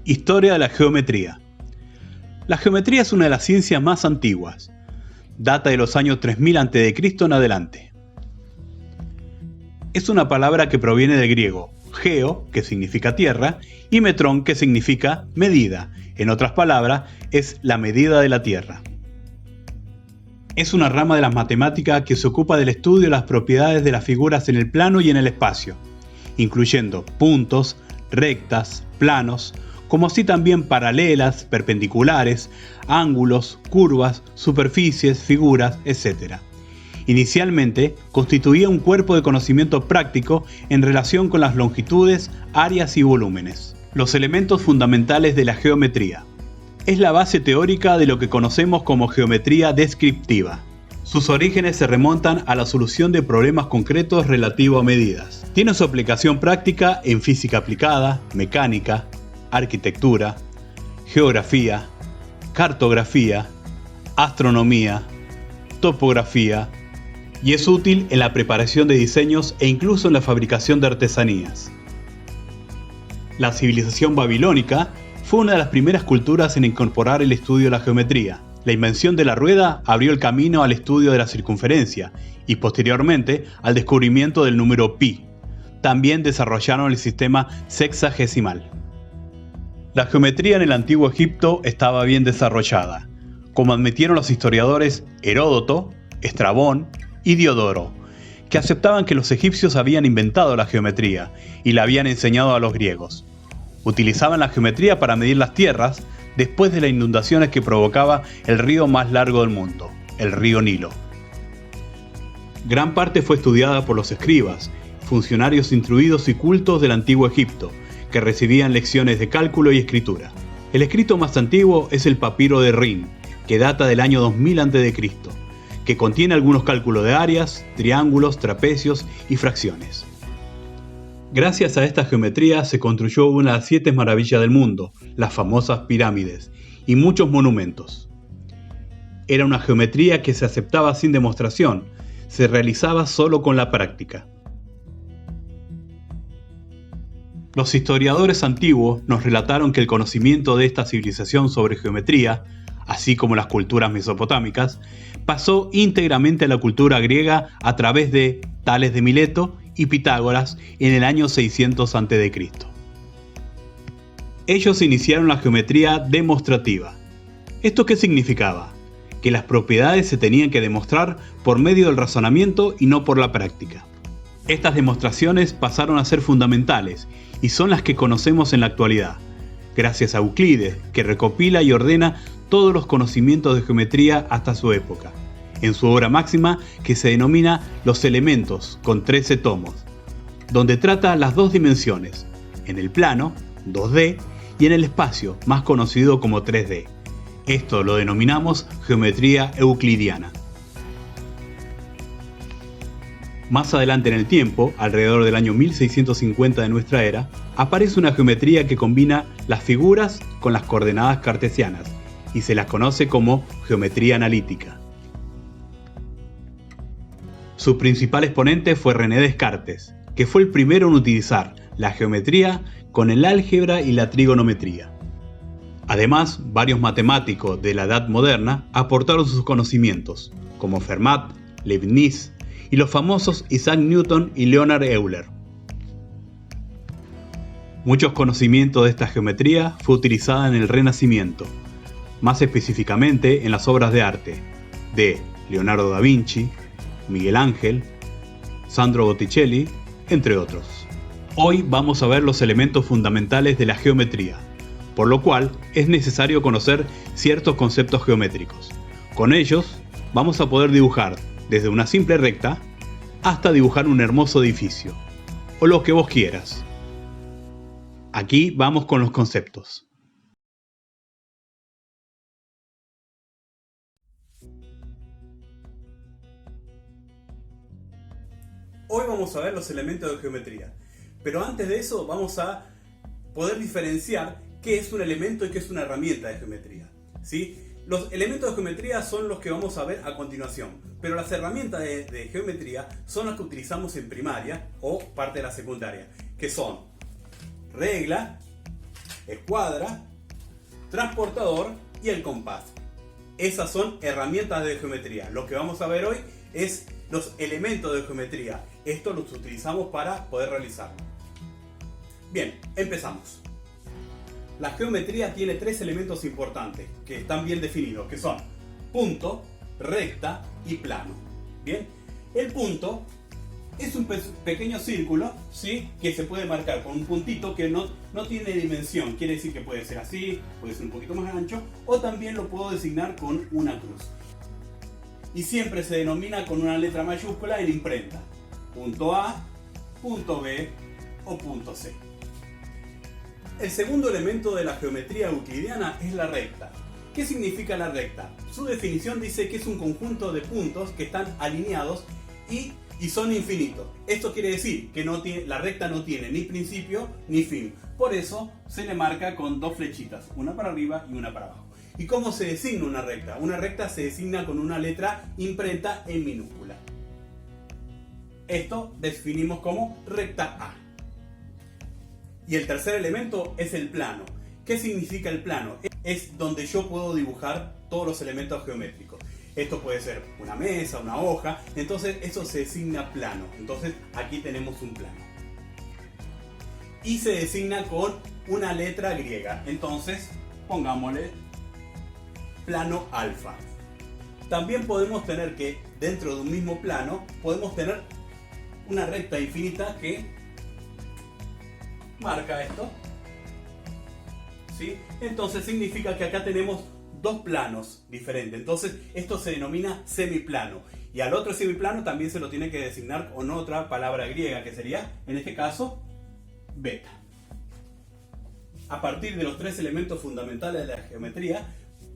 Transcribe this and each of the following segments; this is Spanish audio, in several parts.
Historia de la geometría. La geometría es una de las ciencias más antiguas. Data de los años 3000 a.C. en adelante. Es una palabra que proviene del griego geo, que significa tierra, y metrón, que significa medida. En otras palabras, es la medida de la tierra. Es una rama de las matemáticas que se ocupa del estudio de las propiedades de las figuras en el plano y en el espacio, incluyendo puntos, rectas, planos, como así también paralelas, perpendiculares, ángulos, curvas, superficies, figuras, etc. Inicialmente, constituía un cuerpo de conocimiento práctico en relación con las longitudes, áreas y volúmenes. Los elementos fundamentales de la geometría. Es la base teórica de lo que conocemos como geometría descriptiva. Sus orígenes se remontan a la solución de problemas concretos relativos a medidas. Tiene su aplicación práctica en física aplicada, mecánica, arquitectura, geografía, cartografía, astronomía, topografía, y es útil en la preparación de diseños e incluso en la fabricación de artesanías. La civilización babilónica fue una de las primeras culturas en incorporar el estudio de la geometría. La invención de la rueda abrió el camino al estudio de la circunferencia y posteriormente al descubrimiento del número pi. También desarrollaron el sistema sexagesimal. La geometría en el antiguo Egipto estaba bien desarrollada, como admitieron los historiadores Heródoto, Estrabón y Diodoro, que aceptaban que los egipcios habían inventado la geometría y la habían enseñado a los griegos. Utilizaban la geometría para medir las tierras después de las inundaciones que provocaba el río más largo del mundo, el río Nilo. Gran parte fue estudiada por los escribas, funcionarios instruidos y cultos del antiguo Egipto, que recibían lecciones de cálculo y escritura. El escrito más antiguo es el papiro de Rin, que data del año 2000 a.C., que contiene algunos cálculos de áreas, triángulos, trapecios y fracciones. Gracias a esta geometría se construyó una de las 7 maravillas del mundo, las famosas pirámides, y muchos monumentos. Era una geometría que se aceptaba sin demostración, se realizaba solo con la práctica. Los historiadores antiguos nos relataron que el conocimiento de esta civilización sobre geometría, así como las culturas mesopotámicas, pasó íntegramente a la cultura griega a través de Tales de Mileto y Pitágoras en el año 600 a.C. Ellos iniciaron la geometría demostrativa. ¿Esto qué significaba? Que las propiedades se tenían que demostrar por medio del razonamiento y no por la práctica. Estas demostraciones pasaron a ser fundamentales y son las que conocemos en la actualidad, gracias a Euclides, que recopila y ordena todos los conocimientos de geometría hasta su época, en su obra máxima que se denomina Los Elementos, con 13 tomos, donde trata las 2 dimensiones, en el plano, 2D, y en el espacio, más conocido como 3D. Esto lo denominamos geometría euclidiana. Más adelante en el tiempo, alrededor del año 1650 de nuestra era, aparece una geometría que combina las figuras con las coordenadas cartesianas y se las conoce como geometría analítica. Su principal exponente fue René Descartes, que fue el primero en utilizar la geometría con el álgebra y la trigonometría. Además, varios matemáticos de la Edad Moderna aportaron sus conocimientos, como Fermat, Leibniz y los famosos Isaac Newton y Leonhard Euler. Muchos conocimientos de esta geometría fue utilizada en el Renacimiento, más específicamente en las obras de arte de Leonardo da Vinci, Miguel Ángel, Sandro Botticelli, entre otros. Hoy vamos a ver los elementos fundamentales de la geometría, por lo cual es necesario conocer ciertos conceptos geométricos. Con ellos vamos a poder dibujar desde una simple recta hasta dibujar un hermoso edificio, o lo que vos quieras. Aquí vamos con los conceptos. Hoy vamos a ver los elementos de geometría, pero antes de eso vamos a poder diferenciar qué es un elemento y qué es una herramienta de geometría, ¿sí? Los elementos de geometría son los que vamos a ver a continuación, pero las herramientas de geometría son las que utilizamos en primaria o parte de la secundaria, que son regla, escuadra, transportador y el compás. Esas son herramientas de geometría. Lo que vamos a ver hoy es los elementos de geometría. Esto los utilizamos para poder realizarlo. Bien, empezamos. La geometría tiene tres elementos importantes que están bien definidos, que son punto, recta y plano. Bien, el punto es un pequeño círculo, ¿sí?, que se puede marcar con un puntito que no tiene dimensión. Quiere decir que puede ser así, puede ser un poquito más ancho, o también lo puedo designar con una cruz. Y siempre se denomina con una letra mayúscula en imprenta. Punto A, punto B o punto C. El segundo elemento de la geometría euclidiana es la recta. ¿Qué significa la recta? Su definición dice que es un conjunto de puntos que están alineados y son infinitos. Esto quiere decir que la recta no tiene ni principio ni fin. Por eso se le marca con dos flechitas, una para arriba y una para abajo. ¿Y cómo se designa una recta? Una recta se designa con una letra imprenta en minúscula. Esto definimos como recta A. Y el tercer elemento es el plano. ¿Qué significa el plano? Es donde yo puedo dibujar todos los elementos geométricos. Esto puede ser una mesa, una hoja, entonces eso se designa plano. Entonces aquí tenemos un plano. Y se designa con una letra griega. Entonces pongámosle plano alfa. También podemos tener que dentro de un mismo plano podemos tener una recta infinita que marca esto, ¿sí? Entonces significa que acá tenemos dos planos diferentes. Entonces esto se denomina semiplano. Y al otro semiplano también se lo tiene que designar con otra palabra griega que sería, en este caso, beta. A partir de los tres elementos fundamentales de la geometría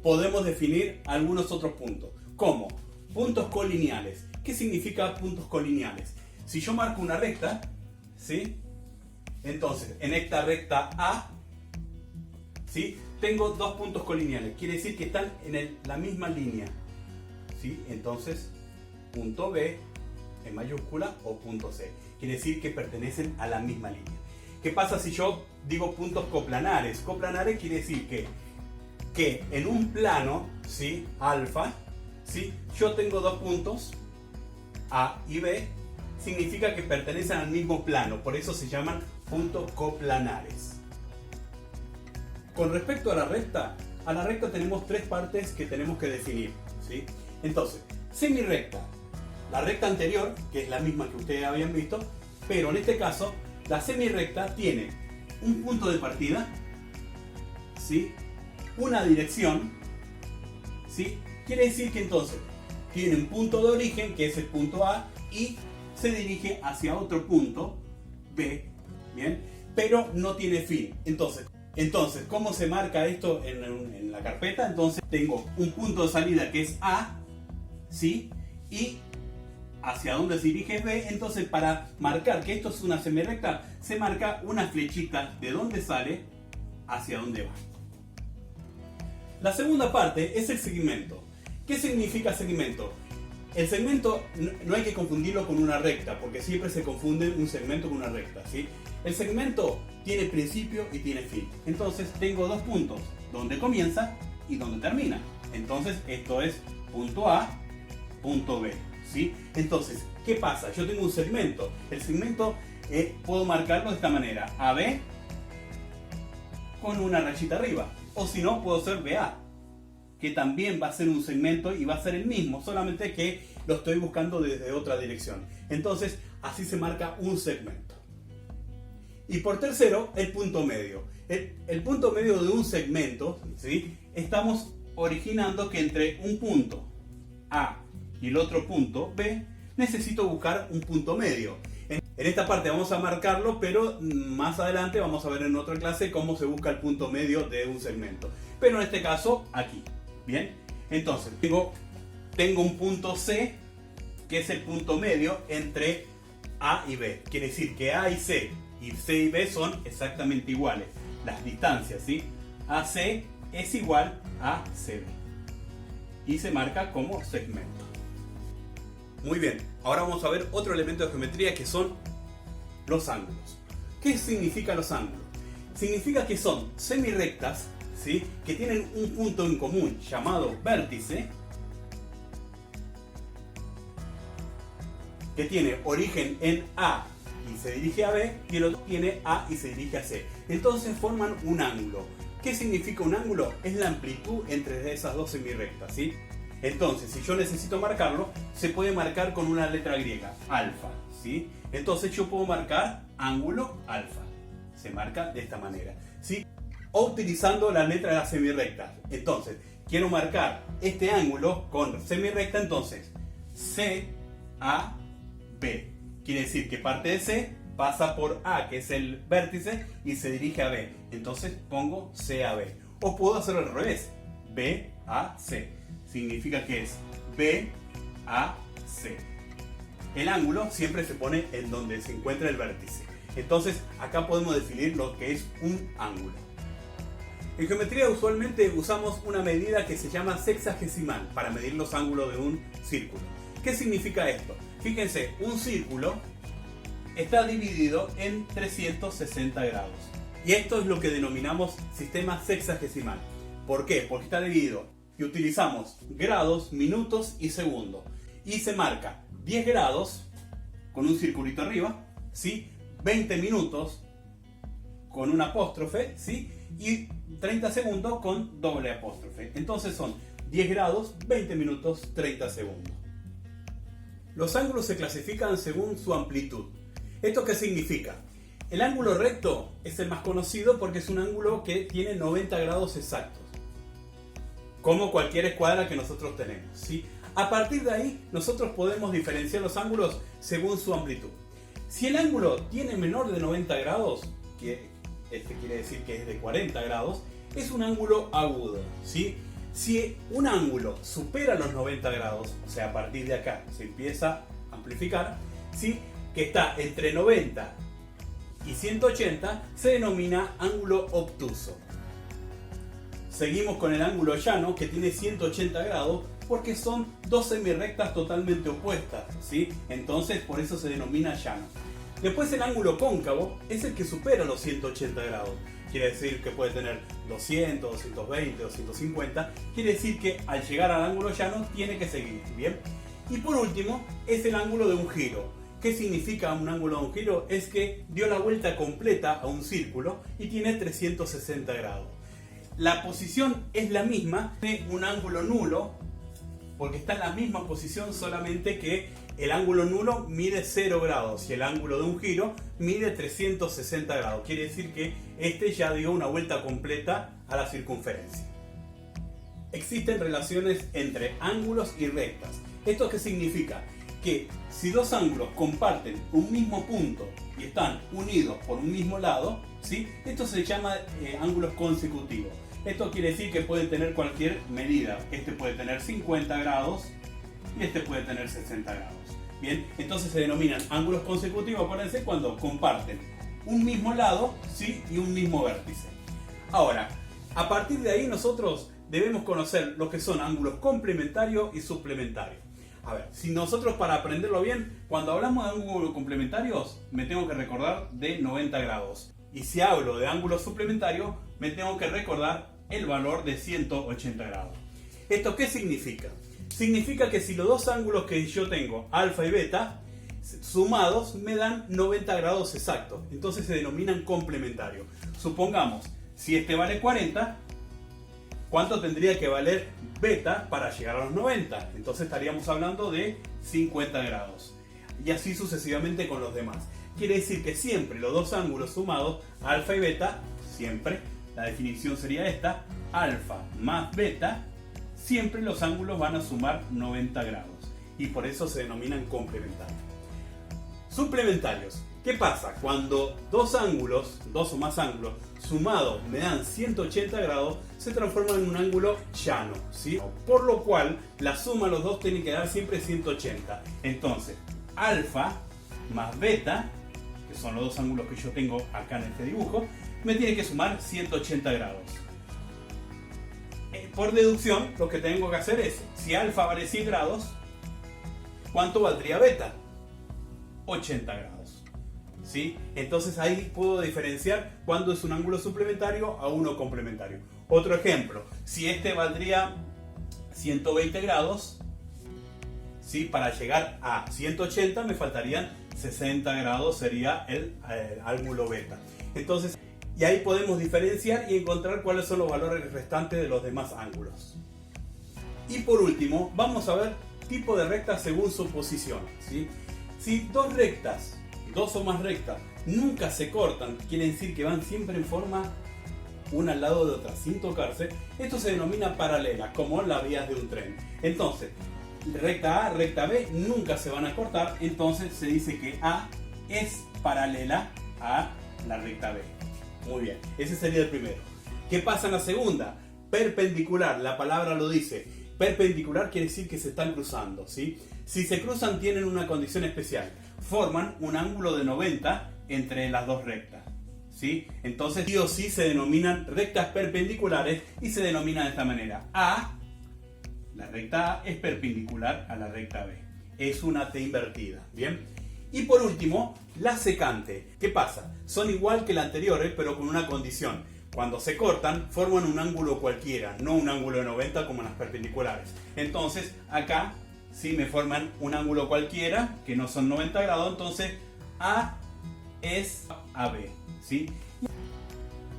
podemos definir algunos otros puntos, como puntos colineales. ¿Qué significa puntos colineales? Si yo marco una recta, ¿sí?, entonces en esta recta A, ¿sí?, tengo dos puntos colineales. Quiere decir que están en la misma línea, ¿sí? Entonces punto B en mayúscula o punto C. Quiere decir que pertenecen a la misma línea. ¿Qué pasa si yo digo puntos coplanares? Coplanares quiere decir que en un plano, ¿sí?, alfa, ¿sí?, yo tengo dos puntos A y B. Significa que pertenecen al mismo plano, por eso se llaman puntos coplanares. Con respecto a la recta tenemos tres partes que tenemos que definir, ¿sí? Entonces, semirrecta, la recta anterior, que es la misma que ustedes habían visto, pero en este caso, la semirrecta tiene un punto de partida, ¿sí?, una dirección, ¿sí? Quiere decir que entonces tiene un punto de origen, que es el punto A, y se dirige hacia otro punto, B, ¿bien?, pero no tiene fin. Entonces, ¿cómo se marca esto en la carpeta? Entonces tengo un punto de salida que es A, ¿sí?, y hacia dónde se dirige B. Entonces, para marcar que esto es una semirrecta, se marca una flechita de dónde sale hacia dónde va. La segunda parte es el segmento. ¿Qué significa segmento? El segmento no hay que confundirlo con una recta, porque siempre se confunde un segmento con una recta, ¿sí? El segmento tiene principio y tiene fin. Entonces tengo dos puntos, donde comienza y donde termina. Entonces esto es punto A, punto B, ¿sí? Entonces, ¿qué pasa? Yo tengo un segmento. El segmento puedo marcarlo de esta manera: AB con una rayita arriba. O si no, puedo ser BA, que también va a ser un segmento y va a ser el mismo, solamente que lo estoy buscando desde otra dirección. Entonces, así se marca un segmento. Y por tercero, el punto medio. El punto medio de un segmento, ¿sí?, estamos originando que entre un punto A y el otro punto B, necesito buscar un punto medio. En esta parte vamos a marcarlo, pero más adelante vamos a ver en otra clase cómo se busca el punto medio de un segmento. Pero en este caso, aquí. Bien, entonces tengo un punto C, que es el punto medio entre A y B. Quiere decir que A y C y B son exactamente iguales. Las distancias, ¿sí? AC es igual a CB. Y se marca como segmento. Muy bien, ahora vamos a ver otro elemento de geometría que son los ángulos. ¿Qué significan los ángulos? significa que son semirrectas, ¿sí? Que tienen un punto en común llamado vértice, que tiene origen en A y se dirige a B, y el otro tiene A y se dirige a C. Entonces forman un ángulo. ¿Qué significa un ángulo? Es la amplitud entre esas dos semirrectas, ¿sí? Entonces, si yo necesito marcarlo, se puede marcar con una letra griega, alfa, ¿sí? Entonces yo puedo marcar ángulo alfa. Se marca de esta manera, ¿sí? O utilizando la letra de la semirrecta. Entonces, quiero marcar este ángulo con semirrecta, entonces C, A, B. Quiere decir que parte de C pasa por A, que es el vértice, y se dirige a B. Entonces pongo C a B. O puedo hacerlo al revés, B a C. Significa que es B a C. El ángulo siempre se pone en donde se encuentra el vértice. Entonces acá podemos definir lo que es un ángulo. En geometría usualmente usamos una medida que se llama sexagesimal para medir los ángulos de un círculo. ¿Qué significa esto? Fíjense, un círculo está dividido en 360 grados. Y esto es lo que denominamos sistema sexagesimal. ¿Por qué? Porque está dividido y utilizamos grados, minutos y segundos. Y se marca 10 grados con un circulito arriba, ¿sí? 20 minutos con un apóstrofe, ¿sí? Y 30 segundos con doble apóstrofe. Entonces son 10 grados, 20 minutos, 30 segundos. Los ángulos se clasifican según su amplitud. ¿Esto qué significa? El ángulo recto es el más conocido porque es un ángulo que tiene 90 grados exactos, como cualquier escuadra que nosotros tenemos, ¿sí? A partir de ahí, nosotros podemos diferenciar los ángulos según su amplitud. Si el ángulo tiene menor de 90 grados, que este quiere decir que es de 40 grados, es un ángulo agudo, ¿sí? Si un ángulo supera los 90 grados, o sea, a partir de acá se empieza a amplificar, ¿sí? Que está entre 90 y 180, se denomina ángulo obtuso. Seguimos con el ángulo llano, que tiene 180 grados, porque son dos semirrectas totalmente opuestas, ¿sí? Entonces, por eso se denomina llano. Después el ángulo cóncavo es el que supera los 180 grados. Quiere decir que puede tener 200, 220, 250. Quiere decir que al llegar al ángulo llano tiene que seguir, ¿bien? Y por último, es el ángulo de un giro. ¿Qué significa un ángulo de un giro? Es que dio la vuelta completa a un círculo y tiene 360 grados. La posición es la misma de un ángulo nulo, porque está en la misma posición, solamente que el ángulo nulo mide 0 grados y el ángulo de un giro mide 360 grados. Quiere decir que este ya dio una vuelta completa a la circunferencia. Existen relaciones entre ángulos y rectas. ¿Esto qué significa? Que si dos ángulos comparten un mismo punto y están unidos por un mismo lado, ¿sí? Esto se llama ángulos consecutivos. Esto quiere decir que pueden tener cualquier medida. Este puede tener 50 grados y este puede tener 60 grados. Bien, entonces se denominan ángulos consecutivos, acuérdense, cuando comparten un mismo lado, ¿sí? Y un mismo vértice. Ahora, a partir de ahí nosotros debemos conocer lo que son ángulos complementarios y suplementarios. A ver, si nosotros, para aprenderlo bien, cuando hablamos de ángulos complementarios, me tengo que recordar de 90 grados. Y si hablo de ángulos suplementarios, me tengo que recordar el valor de 180 grados. ¿Esto qué significa? Significa que si los dos ángulos que yo tengo, alfa y beta, sumados me dan 90 grados exactos. Entonces se denominan complementarios. Supongamos, si este vale 40, ¿cuánto tendría que valer beta para llegar a los 90? Entonces estaríamos hablando de 50 grados. Y así sucesivamente con los demás. Quiere decir que siempre los dos ángulos sumados, alfa y beta, siempre, la definición sería esta, alfa más beta, siempre los ángulos van a sumar 90 grados. Y por eso se denominan complementarios. Suplementarios. ¿Qué pasa? Cuando dos o más ángulos sumados me dan 180 grados, se transforman en un ángulo llano, ¿sí? Por lo cual, la suma de los dos tiene que dar siempre 180. Entonces, alfa más beta, que son los dos ángulos que yo tengo acá en este dibujo, me tiene que sumar 180 grados. Por deducción, lo que tengo que hacer es, si alfa vale 100 grados, ¿cuánto valdría beta? 80 grados. ¿sí? Entonces ahí puedo diferenciar cuándo es un ángulo suplementario a uno complementario. Otro ejemplo, si este valdría 120 grados, ¿sí? Para llegar a 180 me faltarían 60 grados, sería el ángulo beta. Entonces, y ahí podemos diferenciar y encontrar cuáles son los valores restantes de los demás ángulos. Y por último, vamos a ver tipo de rectas según su posición, ¿sí? Si dos rectas, dos o más rectas, nunca se cortan, quiere decir que van siempre en forma una al lado de otra sin tocarse, esto se denomina paralela, como las vías de un tren. Entonces, recta A, recta B nunca se van a cortar, entonces se dice que A es paralela a la recta B. Muy bien, ese sería el primero. ¿Qué pasa en la segunda? Perpendicular, la palabra lo dice. Perpendicular quiere decir que se están cruzando, ¿sí? Si se cruzan tienen una condición especial. Forman un ángulo de 90 entre las dos rectas, ¿sí? Entonces sí o sí se denominan rectas perpendiculares y se denominan de esta manera. La recta A es perpendicular a la recta B. Es una T invertida, ¿bien? Y por último, la secante. ¿Qué pasa? Son igual que las anteriores, pero con una condición. Cuando se cortan, forman un ángulo cualquiera, no un ángulo de 90 como las perpendiculares. Entonces, acá sí me forman un ángulo cualquiera, que no son 90 grados, entonces A es AB, ¿sí?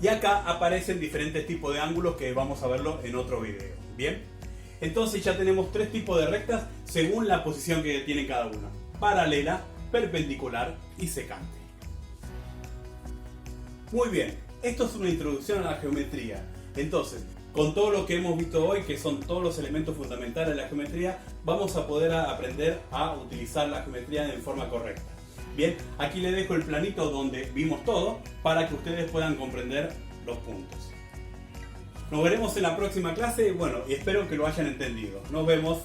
Y acá aparecen diferentes tipos de ángulos que vamos a verlo en otro video, ¿bien? Entonces ya tenemos tres tipos de rectas según la posición que tiene cada una. Paralela, perpendicular y secante. Muy bien. Esto es una introducción a la geometría. Entonces, con todo lo que hemos visto hoy, que son todos los elementos fundamentales de la geometría, vamos a poder aprender a utilizar la geometría de forma correcta. Bien, aquí les dejo el planito donde vimos todo para que ustedes puedan comprender los puntos. Nos veremos en la próxima clase, bueno, y espero que lo hayan entendido. Nos vemos.